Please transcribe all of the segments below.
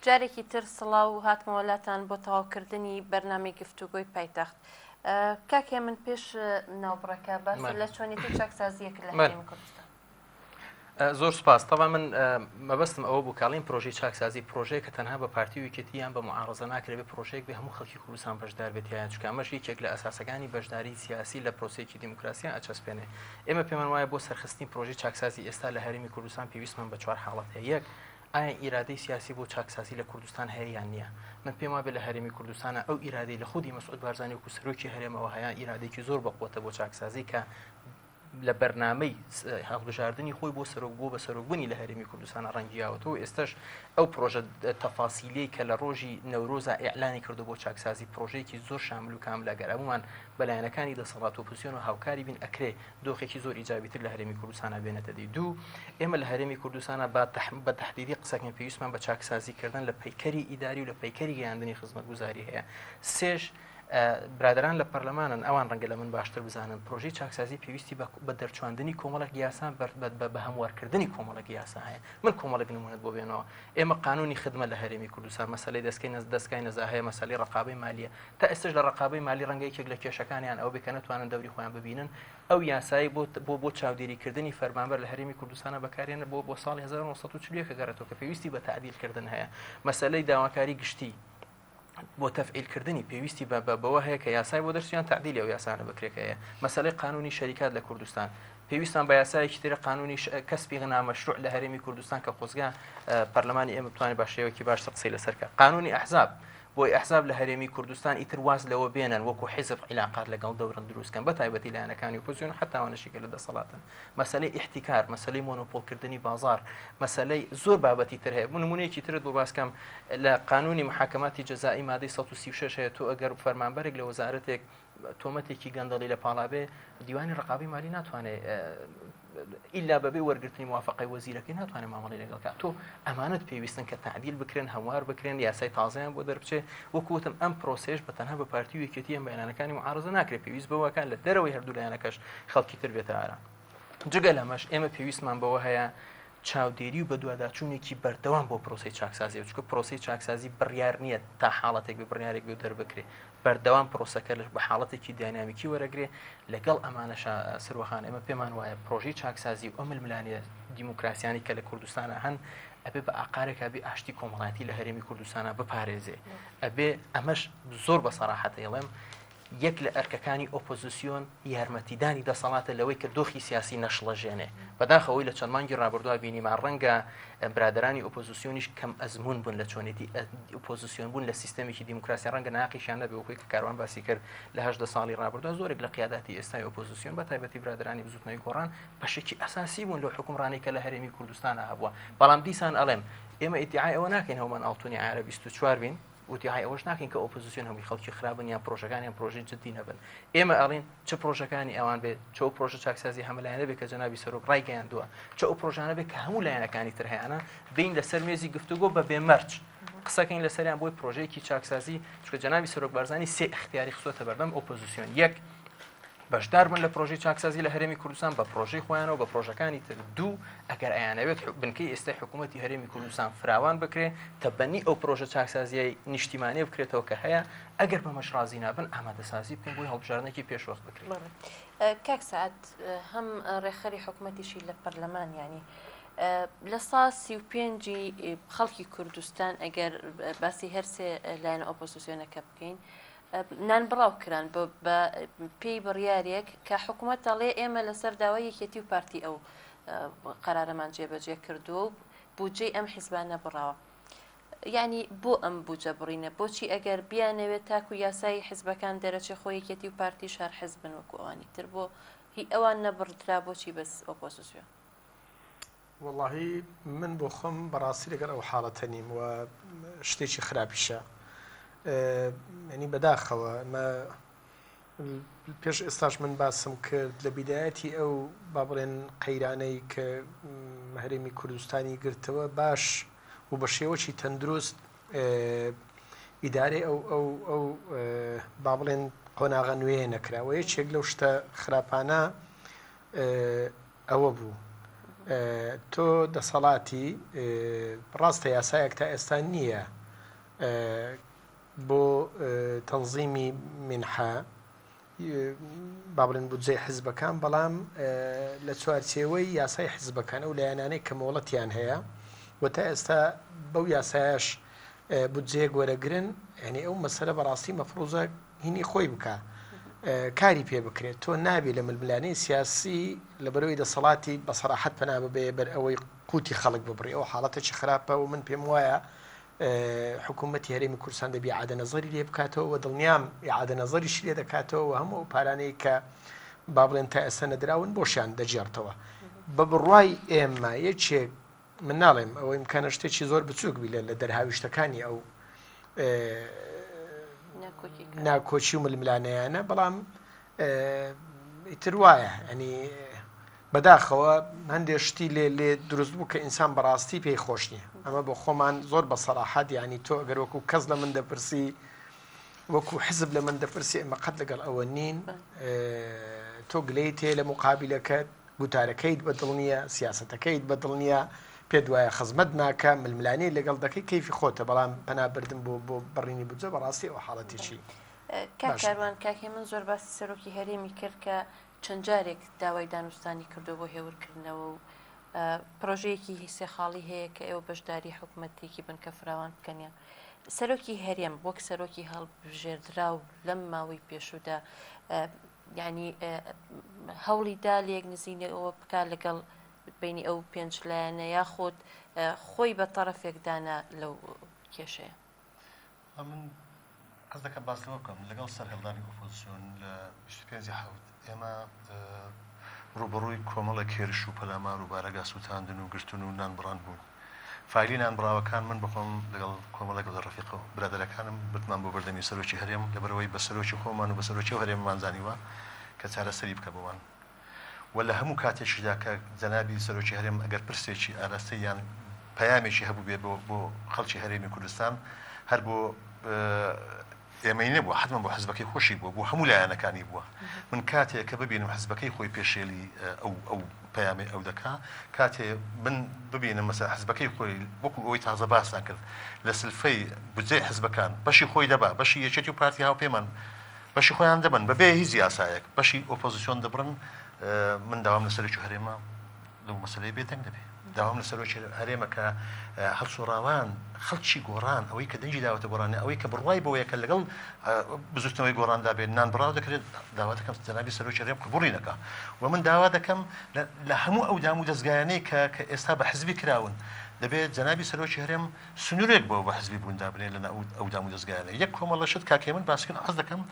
جارێکی تر سڵاو و هاتمەوەلاتان بۆ تەواوکردنی بەرنامەی گفتوگۆی پایتەخت. کاکێ من پێش ناوبڕەکە باس لە چۆنیەتی چاکسازیەک لە هەرێمی کوردستان. زۆر سپاس. طبعا من مەبەستم ئەوە بوو کاڵین پرۆژەی چاکسازی پرۆژەیە کە تەنها بە پارتی و یەکێتی یان بە معارەزە ناکرێت بێ پرۆژەیەک بێ هەموو خەڵکی کوردستان بەشدار بێت یان چکە ئەمەش یەکێک لە ئەساسەکانی بەشداری سیاسی لە پرۆسەیەکی دیموکراسیان ئەچەسپێنێ. ئێمە پێمان وایە بۆ سەرخستنی پرۆژەی چاکسازی ئێستا لە هەرێمی کوردستان پێویستمان بە 4 حاڵەت هەیە. یەک، ئایا ئیرادەی سیاسی بۆ چاکسازی لە کوردستان هەیە یان نییە؟ من پێم وابێت لە هەرێمی کوردستانە ئەو ئیرادەی لە خودی مەسعود بارزانی و سەرۆکی هەرێمەوە هەیە ئیرادێکی زۆر بەقوتە بۆ چاکسازی کە لە بەرنامەی هەڵبژاردننی خۆی بۆ بە سەرۆکبوونی لە هەرێمی کوردستانە ڕەنگیاوەتەوە. ئێستش ئەو پرۆژە تەفاسیلەی کە لە ڕۆژی نەورۆزە ئیعلانی کردو بۆ چاکسازی پرۆژەیەکی زۆر شامل و کاملەگەر ئەمومان بەلایەنەکانی دەسەڵات و ئۆپۆزیسیۆن و هاوکاری بین ئەکرێ دۆخێکی زۆر ئیجابیتر لە هەرێمی کوردستانە بێنێتە دی. دوو، ئێمە لە هەرێمی کوردستانە بە تەحدیدی قسەکەین پێویستمان بە چاکسازیکردن لە پەیکەری ئیداری و لە پەیکەری گەیاندنی خزمەتگوزاری هەیە. سێش، برادران لە پەرلەمانن ئەوان ڕەنگە لە من باشتر بزانن پرۆژەی چاکسازی پێویستی بە دەرچواندنی کۆمەڵێک یاسا بە هەموارکردنی کۆمەڵێک یاسا هەیە. من کۆمەڵێک نمونەت بۆ بێنەوە. ئێمە قانونی خدمەت لە هەرێمی کوردستان مەسەلەی دەستگای نەزا هەیە، مەسەلەی ڕقابەی مالیە. تا ئێستش لە ڕقابەی مالی ڕەنگە یەکێک لە کێشەکانیان ئەو بکە نەتوانن دەوری خۆیان ببینن. ئەو یاسایی بۆ چاودێریکردنی فەرمانبەر لە هەرێمی کوردستانە بەکارێنە بۆ ساڵی 1940 کە گەڕێتەوە کە پێویستی بە تعدیلکردن هەیە. مەسەلەی داواکاری گشتی بۆ تەفعیلکردنی پێویستی بەوە هەیە کە یاسای بۆ دەرچیان تعدیلی ئەو یاسانە بکرێکەیە. مەسەلەی قانونی شەریکات لە کوردستان پێویستان بە یاسایەکی ترە قانونی کەسبی نامەشروع لە هەرێمی کوردستان کە خۆزگا پەرلەمانی ئێمە بتوانێت بە شێوەیەکی باشتر قسەی لەسەرکە. قانونی ئەحزاب بۆی ئەحزاب لە هەرێمی کوردستان ئیتر واز لەوە بێنن وەکو حیزب عیلاقات لەگەڵ دەورن دروستکەن بە تایبەتی لایەنەکانی ئۆپۆزیسیۆن حتاوانەشی کە لە دەسەڵاتن. مەسەلەی احتیکار، مەسەلەی مۆنۆپۆلکردنی بازار، مەسەلەی زۆر بابەتی تر هەیە. نمونەیەکی ترت بۆ باسکەم لە قانونی محاکەماتی جەزایی مادەی 136 هەیە تۆ ئەگەر فەرمانبەرێک لە وەزارەتێک تۆمەتێکی گەندەڵی لە پاڵابێ دیوانی ڕقابی مالی ناتوانێت ئیلا بەبێ وەرگرتنی موافقەی وەزیرەکەی ناتوانێت مامەڵی لەگەڵ تۆ ئەمانەت پێویستن کە تعدیل بکرێن، هەموار بکرێن، یاسای تازەیان بۆ دەربچێ. وەکوتم ئەم پرۆسێش بە تەنها بە پارتی و یەکێتی ئەم بەیانەکانی معارەزە ناکرێت، پێویست بەوەکان لە دەرەوەی هەردوو لایەنەکەش خەڵکی تر بێتە ئارام. جگە لەمەش ئێمە پێویستمان بەوە هەیە چاودێری و بە دوواداچوونێکی بەردەوام بۆ پرۆسی چاکسازی، چونکە پرۆسی چاکسازی بڕیار نییە تا حاڵەتێک بە بڕیارێک بێ دەربکرێ. بەردەوام پرۆسەکە بە حاڵەتێکی داینامیکی وەرەگرێ. لەگەڵ ئەمانەش سروەخان ئێمە پێمان وایە پرۆژەی چاکسازی و ئەو ململانیە دیموکراسیانی کە لە کوردستانە هەن ئەبێ بە ئاقارێکا بێ ئاشتی کۆمەڵایەتی لە هەرێمی کوردستانە بپارێزێ. ئەبێ ئەمەش زۆر بە سەراحەت دەڵێم یەک لە ئەرکەکانی ئۆپۆزیسیۆن یارمەتیدانی دەسەڵاتە لەوەی کە دۆخی سیاسی نەشڵەژێنێ. بەداخەوەی لە چەند مانگی ڕابردووە بینیمان ڕەنگە برادرانی ئۆپۆزیسیۆنیش کەم ئەزمون بوون لە چۆنێتی ئۆپۆزیسیۆن بوون لە سیستەمێکی دیموکراسی ڕەنگە ناقیشیان نەبێ وەکوی کە کاروان باسی کرد لە 18 ساڵی ڕابردووە زۆرێک لە قیاداتی ئێستای ئۆپۆزیسیۆن بە تایبەتی برادرانی بزوتنەوەی گۆڕان بەشێکی ئەساسی بوون لە حکومڕانی کە لە هەرێمی کوردستانە هەبووە. بەڵام دیسان ئەڵێم ئێمە ئیدعای ئەوە ناکەین هەومان ئاڵتوونی عارە 24 بین وتیهای ئەوەش ناکەین کە ئۆپۆزیسیۆن هەمووی خەڵکی خراپن یان پرۆژەکانیان پرۆژەی جدی نەبن. ئێمە ئەڵین چه پرۆژەکانی ئەوان بێت، چ ئەو پرۆژە چاکسازی هەملایەنە بێت کە جەنابی سەرۆک ڕایگەیاندووە، چ ئەو پرۆژانە بێت کە هەموو لایەنەکانی تر هەیەە بین لەسەر مێزی گفتوگۆ بە بێمەرج قسەکەین لەسەریان بۆی پرۆژەیەکی چاکسازی، چونکە جەنابی سەرۆک بارزانی سێ اختیاری خستۆتە بەردەم ئۆپۆزیسیۆن. یەک، بەشدار بن لە پرۆژەی چاکسازی لە هەرێمی کوردستان بە پرۆژەی خۆیانەوە بە پرۆژەکانی تر. دوو، ئەگەر ئەیانەوێت بنکەی ئێستای حکوومەتی هەرێمی کوردستان فراوان بکرێ تەبەنی ئەو پرۆژە چاکسازیای نیشتیمانیە بکرێتەوە کە هەیە، ئەگەر بەمەش ڕازی نابن ئامادەسازی بکەن بۆی هەڵبژاردنێکی پێشوەست بکرێت. کاک سەعەد هەم ڕێخەری حکوومەتیشی لە پەرلەمان ینی لە ساڵ 35 خەڵکی کوردستان ئەگەر باسی هەرسێ لایەنە ئۆپۆزیسیۆنەکە بکەین نان بڕاو کران بە پێی بڕیارێک کە حکوومەت دەڵێ ئێمە لەسەر داوای یەکێتی و پارتی ئەو قەرارەمان جێبەجێ کردووە و بودجەی ئەم حیزبانە بڕاوە. یعنی بۆ ئەم بودجە بڕینە بۆچی ئەگەر بیانەوێت تاکو یاسای حیزبەکان دەرەچێ خۆی یەکێتی و پارتی شار حیزبن وەکو ئەوانی تر بۆ هی ئەوان نەبڕدرا بۆچی بەس ئۆپۆزیسیۆن؟ واللهی من بۆ خۆم بەڕاستی لەگەڵ ئەو حاڵەتە نیم و شتێکی خراپیشە. ینی بەداخەوە پێش ئێستاش من باسم کرد لە بیدایەتی ئەو با بڵێن قەیرانەی کە هەرێمی کوردستانی گرتەوە باش و بە شێوەی تەندروست ئیدارەی ئەو با بڵێن قۆناغە نوێ نەکراوە. یەکێک لەو شتە خراپانە ئەوە بوو تۆ دەسەڵاتی ڕاستە یاسایەک تا ئێستا نییە بۆ تەنظیمی منحە با بڵێن بودجێ حیزبەکان، بەڵام لە چوارچێوەی یاسای حیزبەکان ئەو لایەنانەی کە مۆڵەتیان هەیە و تا ئێستا بەو یاسایش بودجێ گۆرەگرن، یعنی ئەو مەسەلە بەڕاستی مەفروزە هینی خۆی بکە کاری پێ بکرێت. تۆ نابێت لە ململانەی سیاسی لەبەرەوەی دەسەڵاتی بەسەراحەت پەنا ببێ بەر ئەوەی قوتی خەڵک ببڕێ. ئەو حاڵەتێکی خراپە و من پێم وایە حکوومەتی هەرێمی کوردستان دەبی ئاعادەنەزەری لێ بکاتەوە و دڵنیام ئاعادەنەزەریش لێ دەکاتەوە و هەموو پارانەی کە با بڵێن تا ئێستا نەدراون بۆشیان دەجێڕتەوە. بە بڕوای ئێمە یەکێک من ناڵێم ئەوە ئیمکانە شتێکی زۆر بچووک بی لە دەرهاویشتەکانی ئەو ناکۆچی و ململانەیانە، بەڵام ئیتر وایە ئەنی بەداخەوە هەندێک شتی لێ دروست بوو کە ئینسان بەڕاستی پێی خۆش نییە. ئەمە بۆ خۆمان زۆر بە سەراحەت، یعنی تۆ ئەگەر وەکو کەس لە من دەپرسی، وەکو حزب لە من دەپرسی، ئێمە قەت لەگەڵ ئەوە نین. تۆ گلەی تێ لە مقابلەکەت، گوتارەکەیت بەدڵ نییە، سیاسەتەکەیت بەدڵ نییە، پێ دوایە خزمەت ناکە، ململانەی لەگەڵ دەکەی کەیفی خۆتە، بەڵام پەنابردن بۆ بڕینی بودجە بەڕاستی ئەو حاڵەتێکی کاکاروان کاکێ من زۆر باسی سەرۆکی هەرێمی کرد کە چەند جارێک داوای دانوستانی کردو بۆ هێورکردنەوە و پرۆژەیەکی هیسێ خاڵی هەیە کە ئێوە بەشداری حکوومەتێکی بن کە فراوان بکەنیان. سەرۆکی هەرێم وەک سەرۆکی هەڵبژێردرا و لەم ماوەی پێشودا یعنی هەوڵی دا لێک نزینەوە بکات لەگەڵ بینی ئەو پێنج لایەنە یاخۆت خۆی بە تەرەفێکدانە لەو کێشەیە. من حەز دەکەم باس لەوە بکەم لەگەڵ سەرهێڵدانی ئۆپۆزیسیۆن لە 25 حەوت ئێمە ڕوبەڕووی کۆمەڵێک هێرش و پەلامار و بارەگا سووتاندن و گرتن و نانبڕان بوون. فایلی نانبڕاوەکان من بخۆم لەگەڵ کۆمەڵێک ڕەفیقەوە برادەرەکانم بتمان بۆ بەردەمی سەرۆکی هەرێم لەبەرەوەی بە سەرۆکی خۆمان و بە سەرۆکی هەرێممان زانیوە کە چارەسەری بکە بۆوان. و لە هەموو کاتێکیدا کە جەنابی سەرۆکی هەرێم ئەگەر پرسێکی ئاراستەی یان پەیامێکی هەبوو بێ بۆ خەڵکی هەرێمی کوردستان، هەر بۆ ئێمەی نەبووە، حتمما بۆ حزبەکەی خۆشی بووە، بۆ هەموو لایەنەکانی بووە. من کاتێک کە ببینم حزبەکەی خۆی پێشێلی ئەو پەیامی ئەو دەکا، کاتێ من ببینم مەسەلا حزبەکەی خۆی وەکو ئەوەی تازە باسان کرد لە سلفەی بودجەی حزبەکان بەشی خۆی دەبا، بەشی یەکێتی و پارتی هاوپەیمان بەشی خۆیان دەبن بەبێ هیچ یاسایەک، بەشی ئۆپۆزیسیۆن دەبڕن. من داوام لە سەرۆکی هەرێمە لەو مەسەلەی بێدەنگ دەبێ، داوام لە سەرۆکی هەرێمە کە هەڵسوڕاوان خەڵکی گۆڕان، ئەوەی کە دەنجی داوەتە گۆڕانە، ئەوەی کە بڕوای بەوەیە کە لەگەڵ بزوتنەوەی گۆڕاندا بێت نانبڕاو دەکرێت، داوا دەکەم جەنابی سەرۆکی هەرێم قبوڵی نەکا. و من داوا دەکەم لە هەموو ئەو دام و دەستگایانەی کە ئێستا بە حزبی کراون دەبێت جەنابی سەرۆکی هەرێم سنوورێک بۆ بە حزبی بووندا بنێت لە ئەو دام و دەستگایانە. یەک کۆمەڵە شت کاکێ من باسکن حەز دەکەم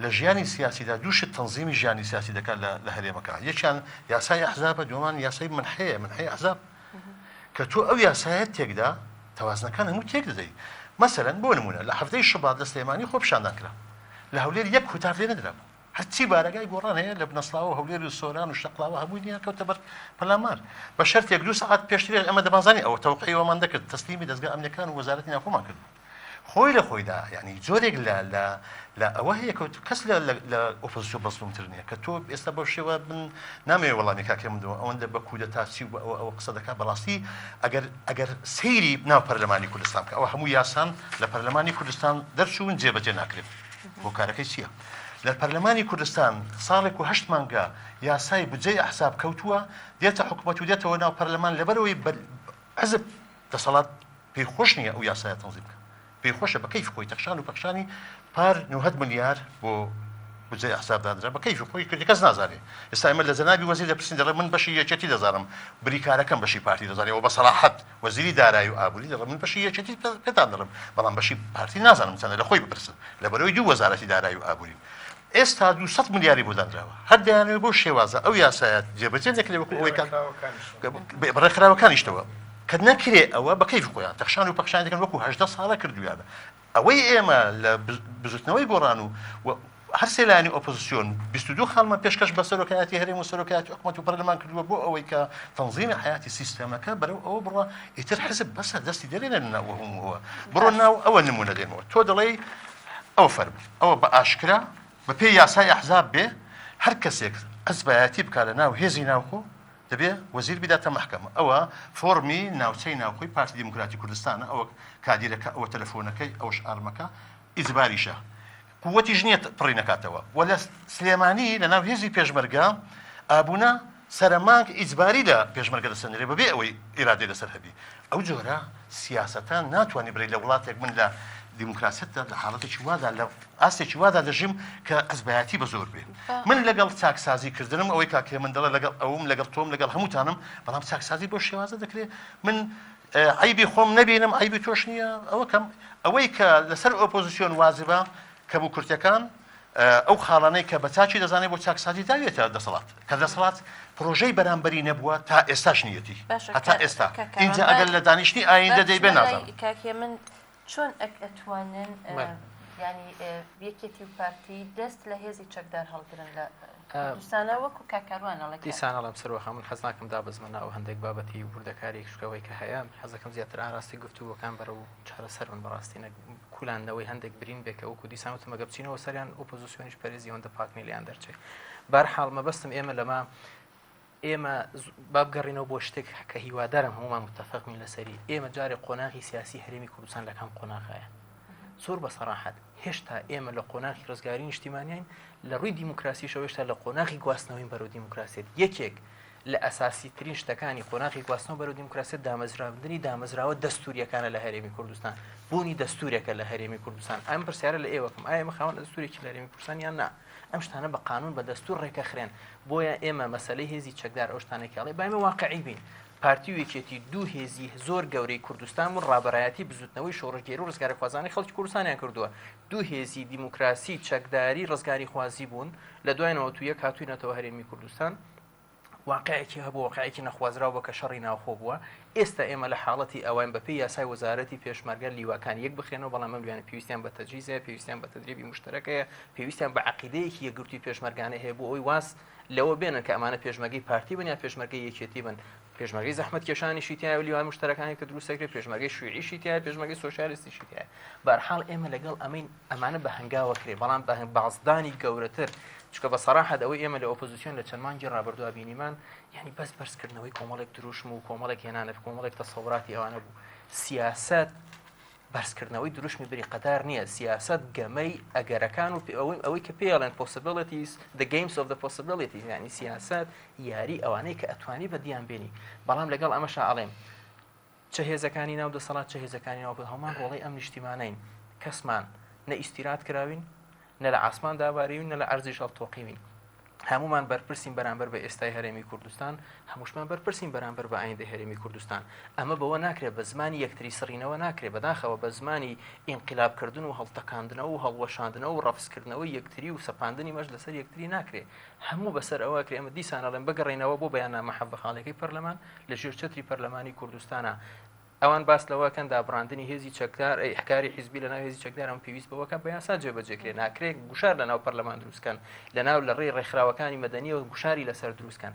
لە ژیانی سیاسیدا دوو شت تەنظیمی ژیانی سیاسی دەکات لە هەرێمەکە. یەکیان یاسای ئەحزابە، دووەمان یاسای منحەیە ئەحزاب کە تۆ ئەو یاسایەت تێکدا تەوازنەکان هەموو تێک دەدەی. مەسەلەن بۆ نمونە لە هەفتەی شەبات لە سلێمانی خۆ پیشاندان کرا، لە هەولێر یەک کوتار لێ نەدرابوو، هەرچی بارەگای گۆڕان هەیە لە بنەسڵاوە و هەولێر و سۆران و شەقڵاوە هەمووی نییە کەوتە بەر پەلامار. بە شەرتێک 2 ساعات پێشتر ئەمە دەبازانی ئەوە تەوقیعی وەمان دەکرد، تەسلیمی دەستگا ئەمنیەکان و وەزارەتی ناوخۆمان کرد. خۆی لە خۆیدا یعنی جۆرێک لە ئەوە هەیە کە کەس لە ئۆپۆزیسیۆ بەزڵمتر نییە کە تۆ ئێستا بەو شێوە من نامەوێت وەڵامی کاکێ مندەوە ئەوەندە بە کودەتاچی و ئەوە قسە دەکات. بەڕاستی ئەگەر سەیری ناو پەرلەمانی کوردستان کە ئەوە هەموو یاسان لە پەرلەمانی کوردستان دەرچوون جێبەجێ ناکرێت. بۆ کارەکەی چییە؟ لە پەرلەمانی کوردستان ساڵێک و 8 مانگە یاسای بودجەی ئەحزاب کەوتووە، دێتە حکوومەت و دێتەوە ناو پەرلەمان لەبەرەوەی حزب دەسەڵات پێی خۆش نییە ئەو یاسایە تەنزیم بکە، پێی خۆشە بە کەیف خۆی تەخشان و پەخشانی پار 9 ملیار بۆ بودجەی ئەحزاب دادرا بە کەیف خۆی کردی کەس نازانێ. ئێستا ئێمە لە جەنابی وەزیر دەپرسین دەڵێ من بەشی یەکێتی دەزانم، بریکارەکەم بەشی پارتی دەزانێ، ئەوە بە سەراحەت وەزیری دارایی و ئابووری دەڵێ من بەشی یەکێتی پێتان دەڵێم، بەڵام بەشی پارتی نازانم چەندە، لە خۆی بپرسن لەبەرەوەی 2 وەزارەتی دارایی و ئابووری. ئێستا 200 ملیاری بۆ دانراوە، هەر دەیانەوێت بۆ شێوازە ئەو یاسایەت جێبەجێ نەکرێت وەکو ئەوەی بەڕێکخراوەکانیشتەوە کە نەکرێ ئەوە بە کەیف خۆیان تەخشان و پەخشان دەکەن وەکو 18 ساڵە کردویانە. ئەوەی ئێمە لە بزوتنەوەی گۆڕان و هەر سێلایانی ئۆپۆزیسیۆن 22 خاڵمان پێشکەش بە سەرۆکایەتی هەرێم و سەرۆکایەتی حکوومەت و پەرلەمان کردووە بۆ ئەوەی کە تەنظیمی حیاتی سیستەمەکە بەرەو ئەوە بڕوا ئیتر حزب بەسە دەستی دەرێنە ناو هەمووەوە بڕۆ ناو ئەوە نمونە دێنەوە. تۆ دەڵێ ئەوە فەرم ئەوە بە ئاشکرا بە پێی یاسای ئەحزاب بێ هەر کەسێک حزبایەتی بکات لە ناو هێزی ناوخۆ دەبێ وەزیر بداتە محکەمە ئەوە فۆرمی ناوچەی ناوخۆی پارتی دیموکراتی کوردستانە ئەوە کادیرەکە ئەوە تەلەفۆنەکەی ئەوش ئارمەکە ئیجباریشە قووەتیش نییە پڕی نکاتەوە وە لە سلێمانی لە ناو هێزی پێشمەرگە ئابوونە سەرمانگ ئیجباری لە پێشمەرگە دەسەنرێ بەبێ ئەوەی ئێرادەی لەسەر هەبی ئەو جۆرە سیاسەتان ناتوانانی بڕی لە وڵاتێک من لە دیموکراسیەتدا لە حاڵەتێکی وادا لە ئاستێکی وادا دەژیم کە ئەزبایەتی بە زۆر بێ من لەگەڵ چاکسازیکردنم ئەوەی کاکێ من دەڵێ لەگەڵ ئەوم لەگەڵ تۆم لەگەڵ هەمووتانم بەڵام چاکسازی بۆ شێوازە دەکرێت من عیبی خۆم نەبینم عیبی تۆش نییە ئەوە کەم ئەوەی کە لەسەر ئۆپۆزیسیۆن وازبە کە بوو کورتەکان ئەو خاڵانەی کە بە چاچی دەزانێت بۆ چاکسازی داوێتە دەسەڵات کە دەسەڵات پرۆژەی بەرامبەری نەبووە تا ئێستاش نیەتی هەتا ئێستا اینجا ئەگەر لە دانیشتنی ئایندە دەی بێ نازانم کاکێ من چۆن ئەتوانن ینی یەکێتی و پارتی دەست لە هێزی چەکدار هەڵگرن لە کوردستانە وەکو کاکاروانەڵێ دیسانەڵام سەرۆخە من حەز ناکەم دابزمەنا و هەندێک بابەتی وردەکاری شکەوەی کە هەیە حەزەکەم زیاتر ئاراستی گفتووەکان بەرە و چارەسەر من بەڕاستی کولانەوەی هەندێک برین بێکە وەکو دیسان وتمەگە بچینەوە سەریان ئۆپۆزیسیۆنیش پەرێزی ئەوەندە پاکنی لیان دەرچێت بەرحاڵ مەبەستم ئێمە لەما ئێمە بابگەڕینەوە بۆ شتێک کە هیوادارم هەمومان متفقین لەسەری ئێمە جارێک قۆناغی سیاسی هەرێمی کوردستان لە کام قۆناغایە زۆر بە سەراحەت هێشتا ئێمە لە قۆناغی ڕزگاری نیشتیمانیان لە ڕووی دیموکراسیشەوە هێشتا لە قۆناغی گواستنەوەی بەرەو دیموکراسیت یەکێک لە ئەساسی ترین شتەکانی قۆناغی گواستنەوە بەرەو دیموکراسیت دامەزراوەدنی دامەزراوە دەستوریەکانە لە هەرێمی کوردستان بوونی دەستورێکە لە هەرێمی کوردستان ئەم پرسیارە لە ئێوەکەم ئایا ئێمە خاوەن دەستورێکی لە هەرێمی کوردستان یان نا ئەم شتانە بە قانون بە دەستور ڕێکەخرێن بۆیە ئێمە مەسەلەی هێزی چەکدار ئەو شتانێکیاڵێ با ئێمە واقعی بین پارتی و یەکێتی دوو هێزی زۆر گەورەی کوردستان و ڕابەرایەتی بزوتنەوەی شۆڕژگێری و ڕزگاری خوازانی خەڵکی کوردستانیان کردووە دوو هێزی دیموکراسی چەکداری ڕزگاری خوازی بوون لە دوایەوە تو یەک هاتووینەتەوە هەرێمی کوردستان واقعێکی هەبوو واقعێکی نەخوازراوە بە کە شەڕی ناوخۆ بووە ئێستا ئێمە لە حاڵەتی ئەوان بەپی یاسای وەزارەتی پێشمەرگە لیواکان یەک بخێنەوە بەڵام ئەم لیوانە پێویستیان بە تەجهیزە پێویستیان بە تدریبی مشترەکەیە پێویستیان بە عەقیدەیەکی یەکگرتووی پێشمەرگانە هەیە بۆ ئەوی واز لەوە بێنن کە ئەمانە پێشمەرگەی پارتی بن یا پێشمەرگەی یەکێتی بن پێشمەرگەی زەحمەت کێشانیشی تایە و لیوان مشترەکانی کە دروستەکرێت پێشمەرگەی شیوعیشی تایە پێشمەرگەی سۆشیالیستیشی تایە بەرحاڵ ئێمە لەگەڵ ئەمانە بە هەنگاوە کرێ بەڵام بە بازدانی گەورەتر چکە بە سەراحەت ئەوەی ئێمە لە ئۆپۆزیسیۆن لە چەند مانگی ڕابردووە بینیمان یعنی بەس بەرزکردنەوەی کۆمەڵێک دروشم و کۆمەڵێک هێنانە کۆمەڵێک تەسەوراتی ئەوانە بوو سیاسەت بەرزکردنەوەی دروشمی بری قەدار نییە سیاسەت گەمەی ئەگەرەکان و ئەوەی کە پێڵێن possibilities the games of the possibilities یعنی سیاسەت یاری ئەوانەی کە ئەتوانی بەدیان بینی بەڵام لەگەڵ ئەمەشا ئەڵێم چه هێزەکانی ناو دەسەڵات چه هێزەکانی ناو هەمان ڕۆڵەی ئەم نیشتیمانەین کەسمان نە ئیستیرات کراوین نە لە ئاسمان داباریوین نە لە ئەرزی شەڵتۆقیوین هەمومان بەرپرسین بەرامبەر بە ئێستای هەرێمی کوردستان هەمووشمان بەرپرسین بەرامبەر بە ئایندەی هەرێمی کوردستان ئەمە بەوە ناکرێت بە زمانی یەکتری سڕینەوە ناکرێت بەداخەوە بە زمانی ئینقلابکردن و هەڵتەکاندنەوە و هەڵوەشاندنەوە و ڕەفزکردنەوەی یەکتری و سەپاندنی مەش لەسەر یەکتری ناکرێت هەموو بەسەر ئەوە کرێ ئەمە دیسانەڵێن بگەڕێنەوە بۆ بەیاننامە حەڤەخاڵەکەی پەرلەمان لە ژێر چەتری پەرلەمانی کوردستانە ئەوان باس لەوەکەن دابڕاندنی هێزی چەکدار ئەحکاری حیزبی لە ناو هێزی چەکدار ئەم پێویست بەوەکە بە یاسا جێبەجێکرێ ناکرێت گوشار لە ناو پەرلەمان دروستکەن لە ناو لە ڕێی ڕێکخراوەکانی مەدەنیەوە گوشاری لەسەر دروستکەن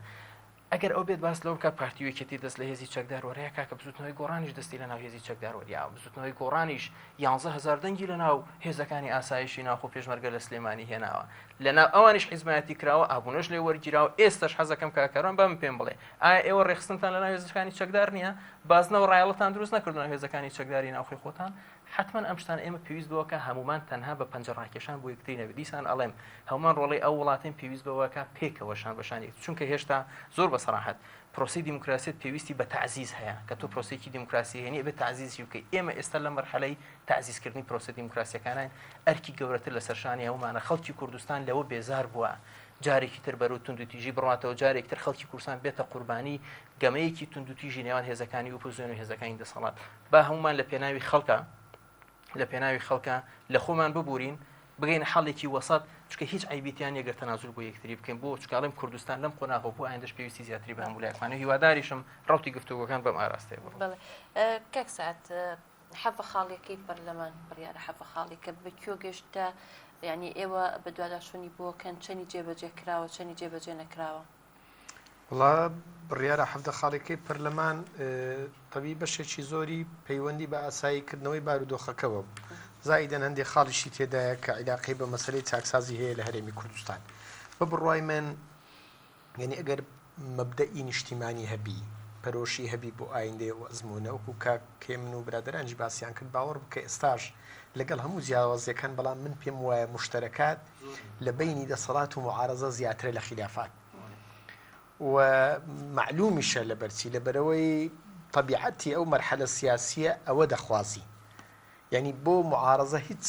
ئەگەر ئەو بێت باس لەوە کە پارتی و یەکێتی دەست لە هێزی چەکدار وەرەیە کاکە بزوتنەوەی گۆڕانیش دەستی لە ناو هێزی چەکدار وەریا بزوتنەوەی گۆڕانیش 11000 دەنگی لە ناو هێزەکانی ئاسایشی ناوخۆ پێشمەرگە لە سلێمانی هێناوە لە ناو ئەوانیش حیزبایەتی کراوە ئابوونەش لێ وەرگیراوە ئێستاش حەزەکەم کاکەڕان بەم پێم بڵێ ئایا ئێوە ڕێخستنتان لە ناو هێزەکانی چەکدار نییە بازنەوە ڕایەڵەتان دروست نەکردون هێزەکانی چەکداری ناوخۆی خۆتان حتمما ئەم شتان ئێمە پێویست بەوە کە هەمومان تەنها بە پەنجە ڕاکێشان بۆ یەکتری نەبێت دیسان ئەڵێم هەمومان ڕۆڵەی ئەو وڵاتین پێویست بەوە کە پێکەوەشان بەشان یەک چونکە هێشتا زۆر بە سەراحەت پرۆسی دیموکراسیت پێویستی بە تعزیز هەیە کە تۆ پرۆسێکی دیموکراسی هێنی بە تعزیزی بکەیت ئێمە ئێستا لە مەرحەلەی تعزیزکردنی پرۆسە دیموکراسیەکانان ئەرکی گەورەتر لە سەرشانی هەمومانە خەڵکی کوردستان لەوە بێزار بووە جارێکی تر بەرەو توندوتیژی بڕاتەوە جارێک تر خەڵکی کوردستان بێتە قوربانی گەمەیەکی توندوتیژی نێوان هێزەکانی ئۆپۆزیسیۆن و هێزەکانی دەسەڵات با هەمومان لە پێناوی خەڵکە لە خۆمان ببورین بگەین حەڵێکی وەسەط چکە هیچ عیبیتیان یەگەر تەنازول بۆ یەکتری بکەین بۆ چکاڵم کوردستان لەم قۆناغەوە بۆ ئایندەش پێویستی زیاتری بە هەمولایەکمانە هیواداریشم ڕەوتی گفتوگۆکان بەم ئاراستەیە بڕۆ بەڵێ کاک سەعات حەڤە خاڵیەکەی پەرلەمان بڕیارە حەڤە خاڵی کە بەکوێ گەشتە یعنی ئێوە بە دواداشتنی بۆکەن چەندی جێبەجێ کراوە چەندی جێبەجێ نەکراوە وڵا بڕیارە حەڤدە خاڵەکەی پەرلەمان تەبی بەشێکی زۆری پەیوەندی بە ئاساییکردنەوەی بارودۆخەکەەوە زایدەن هەندێک خاڵیشی تێدایە کە عیلاقەی بە مەسەلەی چاکسازی هەیە لە هەرێمی کوردستان بە بڕوای من یعنی ئەگەر مەبدەئی نیشتیمانی هەبی پەرۆشی هەبی بۆ ئایندێ و ئەزمونە وەکو کاکێ من و برادرانجی باسییان کرد باوەڕ بکە ئێستاش لەگەڵ هەموو جیاوازیەکان بەڵام من پێم وایە مشتەرەکات لە بینی دەسەڵات و معارەزە زیاترە لە خلافات و معلومیشە لە بەرچی لەبەرەوەی طبیعەتی ئەو مەرحەلە سیاسیە ئەوە دەخوازی یعنی بۆ معارەزە هیچ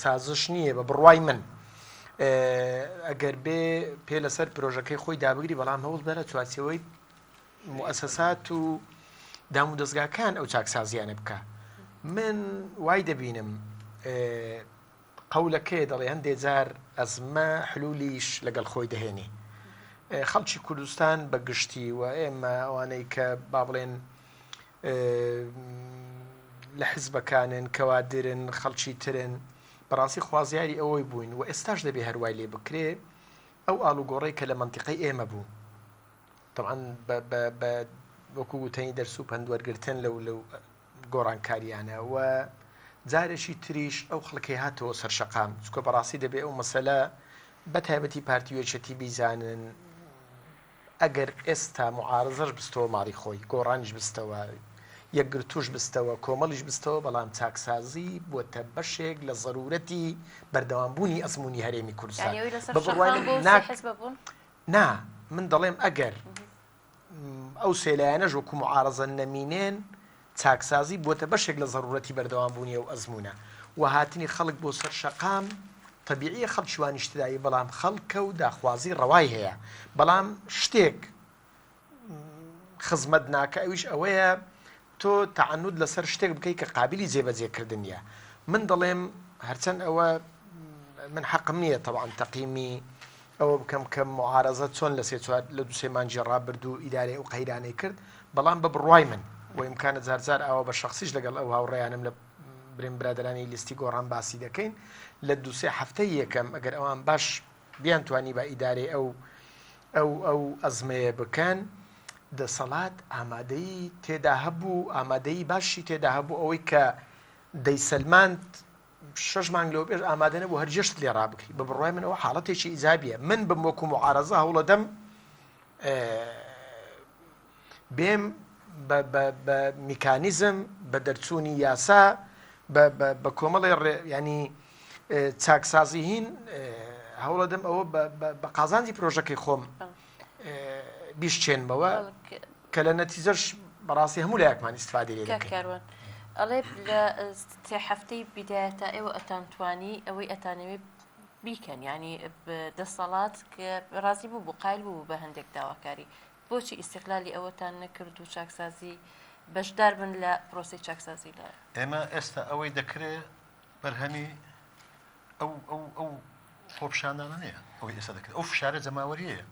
سازش نییە بە بڕوای من ئەگەر بێ پێ لەسەر پرۆژەکەی خۆی دابگری بەڵام هەوڵ بەرە چوارچەوەی مؤسسات و دام و دەستگاکان ئەو چاکسازیانە بکە من وای دەبینم قەولەکەی دەڵێ هەندێک جار ئەزمە حلولیش لەگەڵ خۆی دەهێنێ خەڵکی کوردستان بەگشتی و ئێمە ئەوانەی کە با بڵێن لە حیزبەکانن کەوادرن خەڵکی ترن بەڕاستی خوازیاری ئەوەی بووین و ئێستاش دەبێ هەروای لێ بکرێ ئەو ئاڵوگۆڕەی کە لە منتیقەی ئێمە بوو طبعاً وەکو گوتەنی دەرسوو پەندوەرگرتن لەو گۆڕانکاریانە و جارێکی تریش ئەو خەڵکەی هاتەوە سەرشەقام چکە بەڕاستی دەبێ ئەو مەسەلە بە تایبەتی پارتیوێچەتی بیزانن ئەگەر ئێستا معارەزەش بستەوە ماڵی خۆی گۆڕانیش بستەوە یەکگرتوش بستەوە کۆمەڵیش بستەوە بەڵام چاکسازی بۆتە بەشێک لە ضرورەتی بەردەوامبوونی ئەزمموی هەرێمی کوردستان نا من دەڵێم ئەگەر ئەو سێلایەنەش وەکو معارەزە نەمینێن چاکسازی بۆتە بەشێک لە ضرورەتی بەردەوامبوونی ئەو ئەزمونە و هاتنی خەڵک بۆ سەر شەقام طبیعیە خەڵکیوانیشتدایی بەڵام خەڵکە و داخوازی ڕەوای هەیە بەڵام شتێک خزمەت ناکە ئەویش ئەوەیە تۆ تەعنود لەسەر شتێک بکەی کە قابلی جێبەجێکردنیە من دەڵێم هەرچەند ئەوە من حەقم نییە طبعاً تەقیمی ئەوە بکەم کە معارەزە چۆن لە لە دو سێ مانجی ڕابرد و ئیدارەی ئەو قەیرانەی کرد بەڵام بە بڕوای من و ئیمکانە جارجار ئەوە بە شخصیش لەگەڵ ئەو هاوڕێیانم لە برێن برادرانی لیستی گۆڕان باسی دەکەین لە دو سێ هەفتەی یەکەم ئەگەر ئەوان باش بیان توانی بە ئیدارەی ئەو ئەزمەیە بکەن دەسەڵات ئامادەی تێدا هەبوو ئامادەی باشی تێدا هەبوو ئەوەی کە دەیسەلماند 6 مانگ لەوە پێش ئامادە نەبوو هەرجەشت لێ ڕابکری بە بڕوای من ئەوە حاڵەتێکی ئیجابیە من بم وەکو معارەزە هەوڵە دەم بێم بە میکانیزم بە دەرچوونی یاسا بە کۆمەڵی ینی چاکسازی هین هەوڵە دەم ئەوە بە قازانجی پرۆژەکەی خۆم بیشتێنمەوە کە لە نەتیجەش بەڕاستی هەموو لایەکمان ئیستفادە لێ دەکەین ئەڵێ لە سێ هەفتەی بیدایەتە ئێوە ئەتانتوانی ئەوەی ئەتانەوێت بیکەن ینی دەسەڵات کە ڕازی بوو بۆ قایل بوو بە هەندێک داواکاری بۆچی ئیستیقلالی ئەوەتان نەکرد و چاکسازی بەشدار بن لە پرۆسی چاکسازی لە ئێمە ئێستا ئەوەی دەکرێت بەرهەمی ئەو خۆپشاندانە نییە ئەوەی ئێستا دەکرێت ئەو فشارە جەماوەریەیە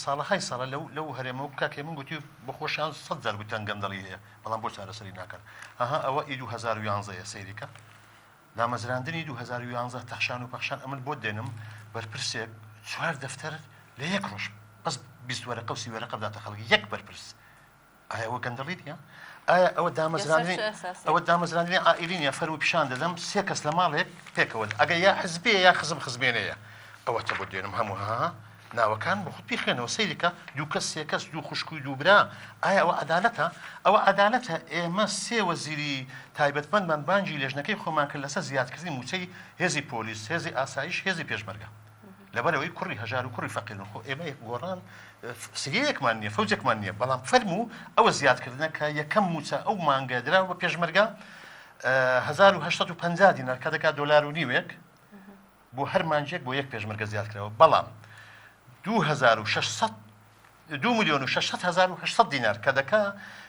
ساڵەهای ساڵە لەو هەرێمە و کاکێ من گوتی بە خۆشیان 100 جار گوتیان گەندەڵی هەیە بەڵام بۆ چارەسەری ناکەن ئەها ئەوە ئی 2011 سەیریکە دامەزراندنی 2011 تەخشان و پەخشان ئەمن بۆ دێنم بەرپرسێک 4 دەفتەر لە یەک ڕۆژ بەس 20 وەرەقە و 30 وەرەقە بداتە خەڵکی یەک بەرپرس ئایا ئەوە گەندەڵی نیە ئایا ئەوە دامەزراندنی عائیلی نیە فەرمووی پیشان دەدەم 3 کەس لە ماڵێک پێکەوە ئەگەر یا حزبیە یا خزمێنەیە ئەوە تە بۆ دێنم هەموو ها ناوەکان بە خودت بیخێنەوە سەیریکە دوو کەس سێ کەس دوو خوشکوی دووبرا ئایا ئەوە عەدالەتە ئەوە عەدالەتە ئێمە 3 وەزیری تایبەتمەندمان بانگی لێژنەکەی خۆمان کرد لەسەر زیادکردنی موچەی هێزی پۆلیس هێزی ئاسایش هێزی پێشمەرگە لەبەرەوەی کوڕی هەژار و کوڕی فەقیرن خۆ ئێمە گۆڕان سگەیەکمان نییە فەوجێکمان نییە بەڵام فەرموو ئەوە زیادکردنە کە یەکەم موچە ئەو مانگە دراوە بە پێشمەرگە 1850 دینار کە دەکات $1.5 بۆ هەر مانجێک بۆ یەک پێشمەرگە زیادکراوە بەڵام 2,600,800 دینار کە دەکا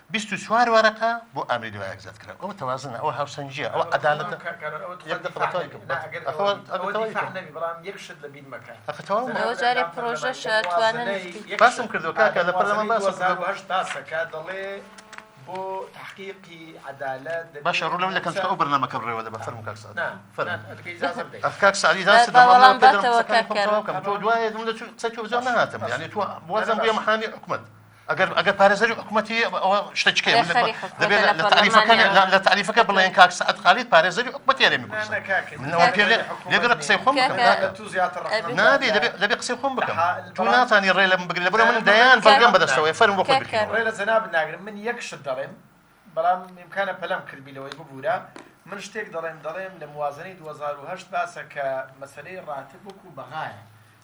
24 وەرەقە بۆ ئامری دوایەک زیاد کرا ئەوە تەوازنە ئەوە هاوسەنجیە ئەوە عەدالەتە جارێ پرۆژەش توانن باسم کردو کاکە لە پەرلەمان باسەکە دەڵێ بۆ تحقیقی عەدالەت باشە ڕوو لەم دەکەن ئەو بەرنامەکە بڕێوە دەبە فەرموو کاک سعد کاک سعدی داست تۆ دوایە قسە تۆ بزۆر نەهاتم یعنی تۆ وەزم بۆیە محامی حکومەت ئەگەر پارێزەری حکوومەتی ئەوە شتێکێ ڕێخەری حکوومەتە دەبێت لە پەرلەمانیان. لە تعریفەکە بڵێن کاک سعد خالید پارێزەری حکوومەتی هەرێمی کوردستان منەوە پێ لێگەڕ قسەی خۆم بکەم تو زیاتر نابێ دەبێت قسەی خۆم بکەم تو ناتانی ڕێ لەم بگرێ بۆ من دەیان بەڵگەم بەدەستەوە فەرم بۆ خۆی بکەم ڕێ لە جەناب ناگرم من یەکشت دەڵێم بەڵام امکانە پەلەم کردبیلەوەی ببوورە من شتێک دەڵێم لە موازنەی 2010 باسە کە مەسەلەی ڕاتب وەکو بەغایە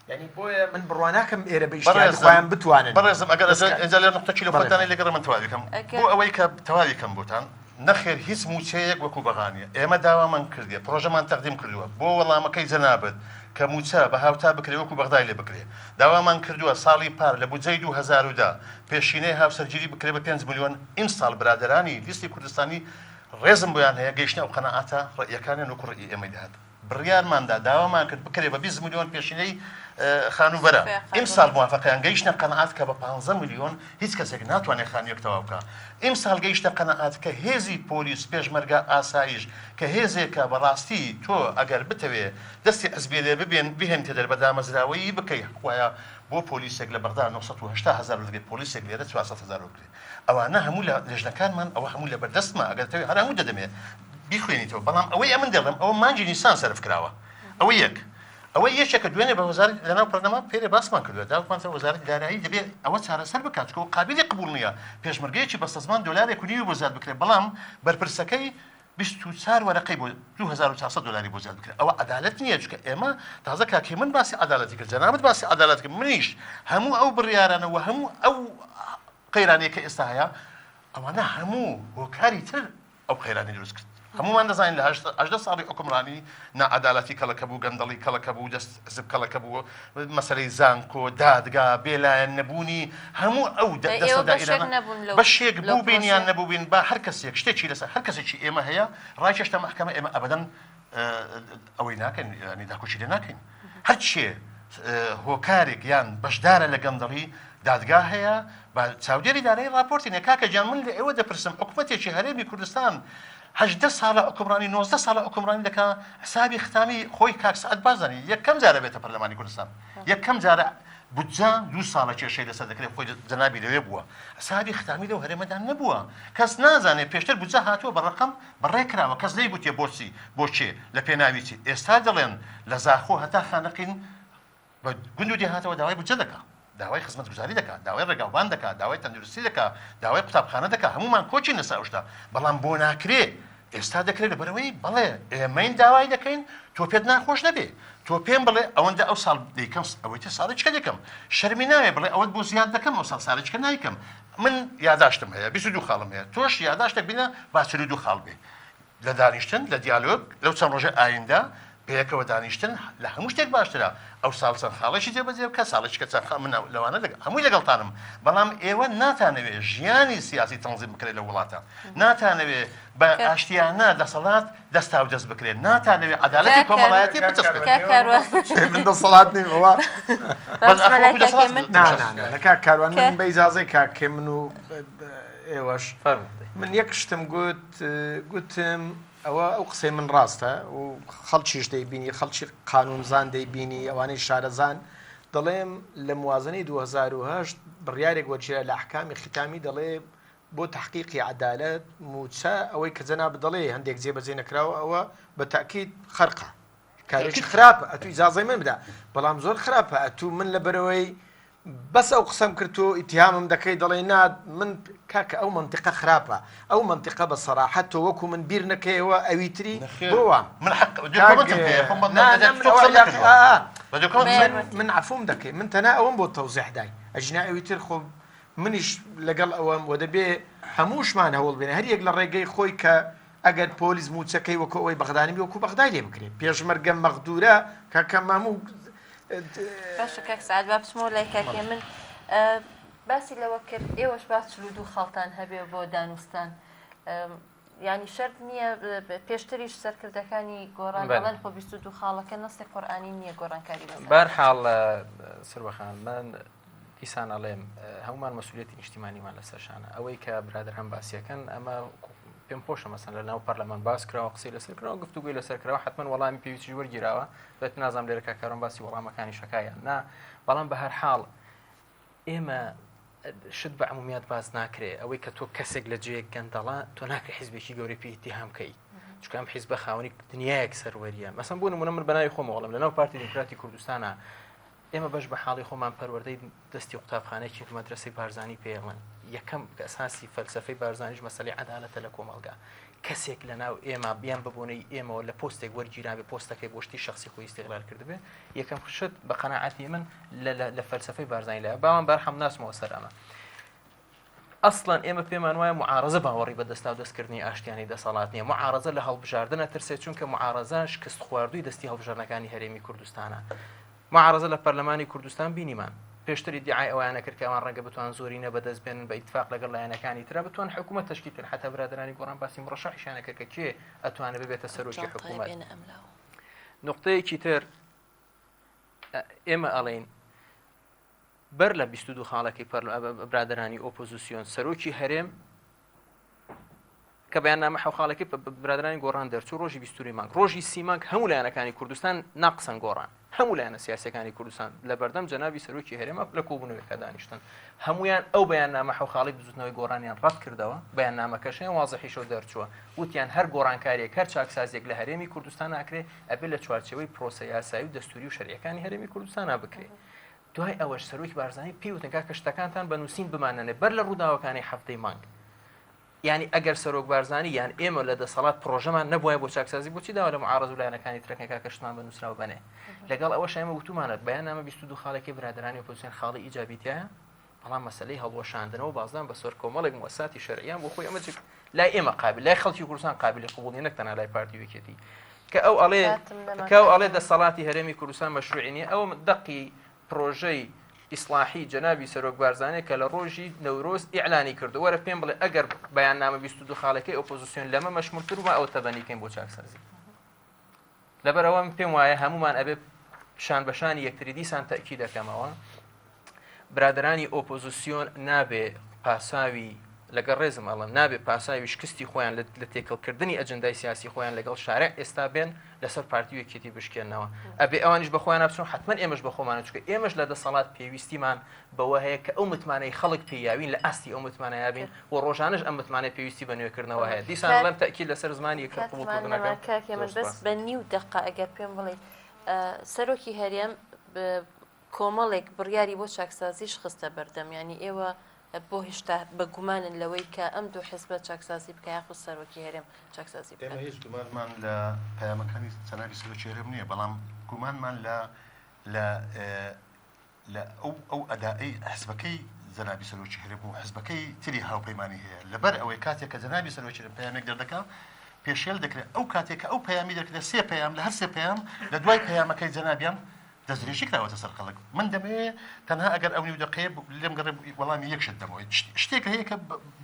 یعنی بۆیە من بڕواناکەم ئێرە بەیشتیان بتوانن بەڕێزم ئەگەر ئەجا لێ نقطەی لە خۆتانەی لەگەڕ من تەواوی بکەم بۆ ئەوەی کە تەواوی کەم بۆتان نەخێر هیچ موچەیەک وەکو بەغانیە ئێمە داوامان کردێ پرۆژەمان تەقدیم کردووە بۆ وەڵامەکەی جەنابەت کە موچە بە هاوتا بکرێ وەکو بەغدای لێ بکرێ داوامان کردووە ساڵی پار لە بودجەی 2010 پێشینەی هاوسەرگیری بکرێ بە 5 میلیۆن ئیمساڵ برادرانی لیستی کوردستانی ڕێزم بۆیان هەیە گەیشتنە ئەو قەنەعاتە ڕێیەکانیان وەکو ڕێی ئێمەی داهات بڕیارماندا داوامان کرد بکرێ بە 20 میلیۆن پێشینەی خانوبەرە ئیمساڵ موافقەیان گەیشتنە قەنەعات کە بە 15 میلیۆن هیچ کەسێک ناتوانێت خانوویەک تەواو بکە ئیمساڵ گەیشتە قەنەعات کە هێزی پۆلیس پێشمەرگە ئاسایش کە هێزێکە بەڕاستی تۆ ئەگەر بتەوێ دەستی ئەزبێلێ بهێنتە دەربە دامەزراوەیی بکەی خوایە بۆ پۆلیسێک لە بەردا 980,000 دەبێت پۆلیسێک لێرە 400,000 بکرێت ئەوانە هەموو لە لێژنەکانمان ئەوە هەموو لە بەردەستمە ئەگەر تەوێت هەر هەموو دەدەمێت بیخوێنیتەوە بەڵام ئەوەی ئەمن دەڵێم ئەوە مانجی نیسان سەرف کراوە ئەوە یەک ئەوە یەکێکە دوێنێ بە وەزارەت لەناو پەرلەما پێرێ باسمان کردووە داوەکمانتە وەزارەت دارایی دەبێت ئەوە چارەسەر بکات چکە قابلی قبول نییە پێشمەرگەیەکی بەستەزمان دۆلارێک و نیوی بۆ زیاد بکرێت بەڵام بەرپرسەکەی 24 وەرەقەی بۆ 2400 دلاری بۆ زیاد بکرێت ئەوە عدالەت نییە چکە ئێمە تازە کاکی من باسی عدالەتی کرد جەنابەت باسی عدالەت کرد منیش هەموو ئەو بڕیارانەوە هەموو ئەو قەیرانەیە کە ئێستا هەیە ئەوانە هەموو هۆکاری تر ئەو قەیرانی دروست کرد هەمومان دەزانین لە 18 ساڵی حکومڕانی نەعەدالەتی کەڵەکە بوو گەندەڵی کەڵەکە بوو دەست حزب کەڵەکە بوو مەسەلەی زانکۆ دادگا بێلایەن نەبوونی هەموو ئەو دەستە دائیرانە بەشێک بوو بینیان نەبوو بین با هەر کەسێک شتێکی لەسەر هەر کەسێکی ئێمە هەیە ڕایکێشتە مەحکەمە ئێمە ئەبەدەن ئەوەی ناکەین ینی داکۆچی لێ ناکەین هەرچێ هۆکارێک یان بەشدارە لە گەندەڵی دادگا هەیە بە چاودێری دارایی راپۆرتینە کاکە جان من لە ئێوە دەپرسم حکوومەتێکی هەرێمی کوردستان 18 ساڵە حکومڕانی 19 ساڵە حکومڕانی دەکا حسابی ختامی خۆی کاک سعد بازانی یەکەم جارە بێتە پەرلەمانی کوردستان یەکەم جارە بودجە 2 ساڵە کێشەی لەسەر دەکرێت خۆی جەنابی لەوێ بووە حسابی ختامی لەو هەرێمەدان نەبووە کەس نازانێت پێشتر بودجە هاتووە بە ڕقم بەڕێکراوە کەس نەی گوتێ بۆچی بۆچێ لە پێناوی چی ئێستا دەڵێن لە زاخۆ هەتا خانەقین بە گوند و دێهاتەوە داوای بودجە دەکات داوای خزمەت گوزاری دەکات داوای ڕێگاوبان دەکات داوای تەندروستی دەکات داوای قوتابخانە دەکات هەمومان کۆچی نەسا ئەوشتا بەڵام بۆ ناکرێ ئێستا دەکرێت لەبەرەوەی بەڵێ ئێمەین داوای دەکەین تۆ پێت ناخۆش نەبێ تۆ پێم بڵێ ئەوەندە ئەو ساڵ دەیکەم ئەوەی تە ساڵی چکە دەکەم شەرمی ناوێ بڵێ ئەوەت بۆ زیاد دەکەم ئەو ساڵی چکە نایکەم من یاداشتم هەیە 22 خاڵم هەیە تۆش یاداشتێک بینە با 42 خاڵ بێ لە دانیشتن لە دیالۆگ لەو چەند ڕۆژە ئایندا پێیەکەوە دانیشتن لە هەموو شتێک باشترە ئەو ساڵ چەند خاڵێکی جێبەجێ بکە ساڵێککە چەند من لەوانە هەمووی لەگەڵتانم بەڵام ئێوە ناتانەوێ ژیانی سیاسی تەنزیم بکرێت لە وڵاتە ناتانەوێ بە ئاشتیانە دەسەڵات دەستا و دەست بکرێت ناتانەوێ عەدالەتی کۆمەڵایەتی بچەسبێت من دەسەڵات نیم ئەوە لە کاک کاروان من بە ئیجازەی کاکێ من و ئێوەش من یەک شتم گوتم ئەوە ئەو قسەی من ڕاستە و خەڵکیش دەیبینی خەڵکی قانونزان دەیبینی ئەوانەی شارەزان دەڵێم لە موازنەی 2010 بڕیارێک وەرگێرا لە ئەحکامی ختامی دەڵێ بۆ تحقیقی عەدالەت موچە ئەوەی کە جەناب دەڵێ هەندێک جێبەجێ نەکراوە ئەوە بە تاکید خەرقە کارێکی خراپە ئەتوو ئیجازەی من بدە بەڵام زۆر خراپە ئەتوو من لەبەرەوەی بەس ئەو قسەم کرد و ئیتیهامم دەکەی دەڵێ ناد من کاکە ئەو منتیقە خراپە ئەو منتیقە بە سەراحەت تۆ وەکو من بیر نەکەیەوە ئەویتری بۆوە من عفوم دەکەی من تەنا ئەوم بۆ تەوزیحدای ئەژنا ئەویتر خۆ منیش لەگەڵ ئەوەم و دەبێ هەمووشمان هەوڵ بێنە هەر یەک لە ڕێگەی خۆی کە ئەگەر پۆلیس موچەکەی وەکو ئەوەی بەغدانی وەکو بەغدای لێ بکرێت پێشمەرگە مەغدورە کاکە ماموو باشە کاک سعد با بچمەوە لای کاکێ من باسی لەوە کرد ئێوەش باس 42 خاڵتان هەبێ بۆ دانوستان ینی شەرت نییە پێشتریش سەرکردەکانی گۆڕان بەڵەن بۆ 22 خاڵەکە نەسی قورئانی نییە گۆڕانکاری بەرحاڵ سروەخان من دیسان ئەڵێم هەمومان مەسئولیەتی نیشتیمانیمان لەسەرشانە ئەوەی کە برادر هەم باسیەکەن ئەمە پێم خۆشە مەسەن لە ناو پەرلەمان باس کراوە قسەی لەسەرکراوە گفتوگوی لەسەرکراوە حتمما وەڵامی پێویستی وەرگیراوە بێت نازانم لێرە کاکارۆن باسی وەڵامەکانی شەکایان نا بەڵام بە هەر حاڵ ئێمە شت بە عمومیات باز ناکرێ ئەوەی کە تۆ کەسێک لە جەیەک گەندەڵا تۆ ناکرێ حیزبێکی گەورەی پێی اتهامکەی چونکە ئەم حیزبە خاوەنی دنیایەک سەروەریە مەسەڵەن بۆ نمونە من بەناوی خۆمەوەڵم لەناو پارتی دموکراتی کوردستانە ئێمە بەش بە حاڵی خۆمان پەروەردەی دەستی قوتابخانەیەکی مەدرسەی بارزانی پێڵن یەکەم کە ئەساسی فەلسەفەی بارزانیش مەسەلەی عەدالەتە لە کۆمەڵگا کەسێک لە ناو ئێمە بیان ببوونەی ئێمەوە لە پۆستێک وەرگیرابێ پۆستەکەی بۆشتی شخصی خۆی استیغلال کردبێ یەکەم شت بە قەناعەتی من لە فەلسەفەی بارزانی لایە باوان بەرحەم ناسمەوە سەر ئەمە ئەسڵەن ئێمە پێمان وایە معارەزە باوەڕی بە دەستا و دەستکردنی ئاشتیانی دەسەڵات نییە معارەزە لە هەڵبژاردنە ترسێت چونکە معارەزە شکست خواردووی دەستی هەڵبژاردنەکانی هەرێمی کوردستانە معارەزە لە پەرلەمانی کوردستان بینیمان پێشتری دیعای ئەویانە کرد کە ئەوان ڕەنگە بتوان زۆرینە بەدەست بێنن بە ئیتفاق لەگەڵ لایەنەکانی ترا بتوان حکوومەت تشکیل کردن حتا برادرانی گۆڕان باسی مڕەشەحیشانە کرد کە کێ ئەتوانە ببێتە سەرۆکی حکوومەت نقطەیەکی تر ئێمە ئەڵێن بەر لە 22 خاڵەکەی برادرانی ئۆپۆزیسیۆن سەرۆکی هەرێم کە بەیاننامە حەو خاڵەکەی برادرانی گۆڕان دەرچوو ڕۆژی 20 مانگ ڕۆژی 30 مانگ هەموو لایەنەکانی کوردستان ناقسەن گۆڕان هەموو لایەنە سیاسەکانی کوردستان لە بەردەم جەنابی سەرۆکی هەرێمە لە کۆبوونەوەیەکە دانیشتن هەمویان ئەو بەیاننامە حەو خاڵی بزوتنەوەی گۆڕانیان ڕەت کردەوە بەیاننامەکەشیان وازەحیشەوە دەرچووە وتیان هەر گۆڕانکاریەک هەر چاکسازێک لە هەرێمی کوردستان ناکرێ ئەبێ لە چوارچێوەی پرۆسە یاسایی و دەستوری و شەریعەکانی هەرێمی کوردستان بکرێ دوای ئەوەش سەرۆکی بارزانی پێوتنگا کە شتەکانتان بە نووسین بمانەنێ بەر لە ڕووداوەکانی هەفتەی مانگ یعنی ئەگەر سەرۆک بارزانی یان ئێمە لە دەسەڵات پرۆژەمان نەبووە بۆ چاکسازی بۆچی داوا لە معارەز و لایەنەکانی ترەکەکە کەشتمان بە نووسراوە بنێ لەگەڵ ئەوەش ئێمە وتومانەت بەیاننامە 22 خاڵێکی برادرانی ئۆپۆزیسیۆن خاڵی ئیجابیتیایە بەڵام مەسەلەی هەڵوەشاندنەوە بازدان بە سەر کۆمەڵێک موەساتی شەرعیان بۆ خۆی ئەمە لای ئێمە قابل لای خەڵکی کوردستان قابلی قبوڵی نەک تەنها لای پارتی وێکێتی کە ئەو ئەڵێ دەسەڵاتی هەرێمی کوردستان مەشروعی نییە ئەو دەقی پرۆژەی ئیسلاحی جەنابی سەرۆک بارزانێ کە لە ڕۆژی نەورۆز ئیعلانی کردو وەرە پێم بڵێ ئەگەر بەیاننامە 22 خاڵەکەی ئۆپۆزیسیۆن لەمە مەشمول کرد وما ئەو تەبەنیکەین بۆ چاکسازی لەبەرەوە پێم وایە هەمومان ئەبێ شان بەشانی یەکتری دیسان تەکی دەکەمەوە برادرانی ئۆپۆزیسیۆن نابێ پاساوی لەگەڵ ڕێزم ئەڵم نابێ پاساوی شکستی خۆیان لە تێکەڵکردنی ئەجەندای سیاسی خۆیان لەگەڵ شارع ئێستا بێن لەسەر پارتی وێکێتی بشکێنەوە ئەبێ ئەوانیش بە خۆیان بچون حتمما ئێمەش بە خۆمانە چکە ئێمەش لە دەسەڵات پێویستیمان بەوە هەیە کە ئەو متمانەی خەڵک پێیاوین لە ئاستی ئەو متمانەیە بین و ڕۆژانش ئەم متمانەی پێویستی بە نوێکردنەوە هەیە دیسان لەم تەکیل لەسەر زمانی یەکتر قبوڵکردنەکە من بەس بە نیو دقە ئەگەر پێم بڵێ سەرۆکی هەرێم کۆمەڵێک بڕیاری بۆ چاکسازیش خستە بەردەم ینی ئێوە بۆ هێشتا بە گومانن لەوەی کە ئەم دوو حزبە چاکسازی بکە یاخود سەرۆکی هەرێم چاکسازی بکە ئێمە هیچ گومانمان لە پەیامەکانی جەنابی سەرۆکی هەرێم نییە بەڵام گومانمان لە ئەو ئەدائی حزبەکەی جەنابی سەرۆکی هەرێم و حزبەکەی تری هاوپەیمانی هەیە لەبەر ئەوەی کاتێک کە جەنابی سەرۆکی هەرێم پەیامێک دەردەکا پێشێل دەکرێت ئەو کاتێک کە ئەو پەیامی دەکرێت سێ پەیام لە هەر سێ پەیام لە دوای پەیامەکەی جەنابیان دەستدرێژی کراوەتە سەر خەڵک من دەمەوێ تەنها ئەگەر ئەو نیو دقەیە لێم گەڕێ وەڵامی یەکشت دەمەوە شتێک هەیە کە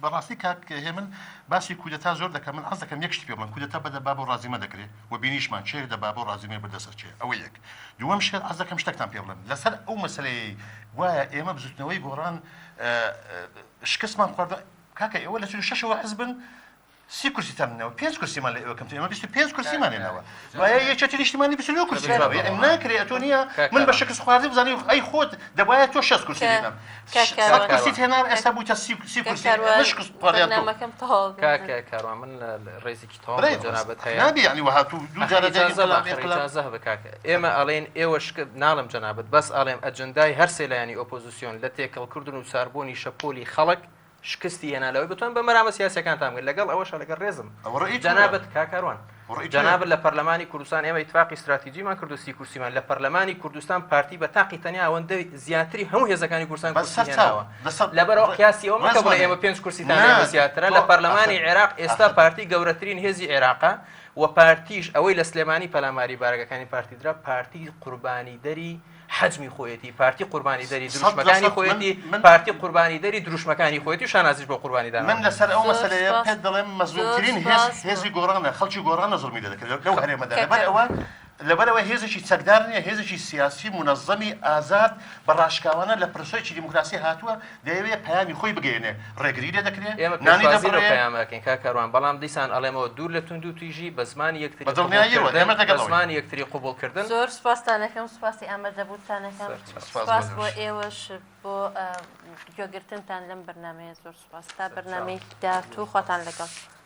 بەڕاستی کاک هێ من باسی کودەتا زۆر دەکەم من حەز دەکەم یەکشت پێ بڵێم کودەتا بەدە باب و ڕازیمە دەکرێت و بینیشمان چێ دە باب و ڕازیمە بەدەسەر چێ ئەوە یەک دووەم شێت حەز دەکەم شتێکتان پێ بڵێم لەسەر ئەو مەسەلەی وایە ئێمە بزوتنەوەی گۆڕان شکستمان خواردە کاکە ئێوە لە 46ەوە حزبن 30 کورسیتان منەوە 5 کورسیمان لە ئێوە کەمتر ئێمە 25 کورسیمانێنەوە وایە یەکێتی نیشتیمانی 29 کورسی ئەم ناکرێت ئەتۆ نییە من بە شکست خواردی بزانانی ئەی خۆت دەبایە تۆ 6 کورسی بێنم کورسی هێنان ئێستا بوویتە 30 کورسی شکست بەرنامەکەم تەواو کاکە کاروان من ڕێزێکی تەواو جەنابەت هەیە نابی یعنی وهاتوو دوو جارە ئیجازە هەبە کاکە ئێمە ئەڵێن ئێوە ناڵم جەنابەت بەس ئەڵێم ئەجەندای هەر سێلایانی ئۆپۆزیسیۆن لە تێکەڵکردن و ساربوونی شەپۆلی خەڵک شکستی هێنالەوەی بتوان بە مەرامە سیاسەکانتان بگەن لەگەڵ ئەوەش لەگەڵ ڕێزم جەنابەت کاکەڕوان جەنابەت لە پەرلەمانی کوردستان ئێمە ئیتفاقی استراتیجیمان کردو 30 کورسیمان لە پەرلەمانی کوردستان پارتی بە تاقی تەنیا ئەوەندەی زیاتری هەموو هێزەکانی کوردستان کورسیێناوە لەبەرەوە قیاسی ئەوە مەکە بڵێ ئێمە 5 کورسیتان زیاترە لە پەرلەمانی عێراق ئێستا پارتی گەورەترین هێزی عێراقا و پارتیش ئەوەی لە سلێمانی پەلاماری بارگەکانی پارتیدرا پارتی قوربانی دەری حجمی خۆیەتی پارتی قوربانی دەری دروشمەکانی خۆیەتی پارتی قوربانی دەری دروشمەکانی خۆیەتی و شانازیش بۆ قوربانی دانا من لەسەر ئەو مەسەلەیە پێت دەڵێم مەزلومترین هێزی گۆڕانە خەڵکی گۆڕانە زڵمی دەکرێت لەو هەرێمەدا لەبەر ئەوە لەبەرەوە هێزێکی چەکدار نیە، هێزێکی سیاسی منەظەمی ئازاد بە ڕاشکاوانە لە پرسۆیکی دیموکراسی هاتووە دەیەوێت پەیامی خۆی بگەێنێ ڕێگری لێ دەکرێت ئێمە نانی پێشوازی دەبڕێ پەیامەکەین کاکەڕوان بەڵام دیسان ئەڵێمەوە دوور لە تونند و تویژی بە زمانی یەکتری بەدڵنیاییەوە، ئێمە بە دەگەڵەوەین. زمانی یەکتری قوبوڵکردن زۆر سوپاسانەکەم سوپاسی ئامادەبووتانەکەم سوپاس بۆ ئێوەش بۆ گوێگرتنتان لەم بەرنمەیە زۆر سوپاس تا بەرنمەی داهاتوو خۆتان لەگەڵ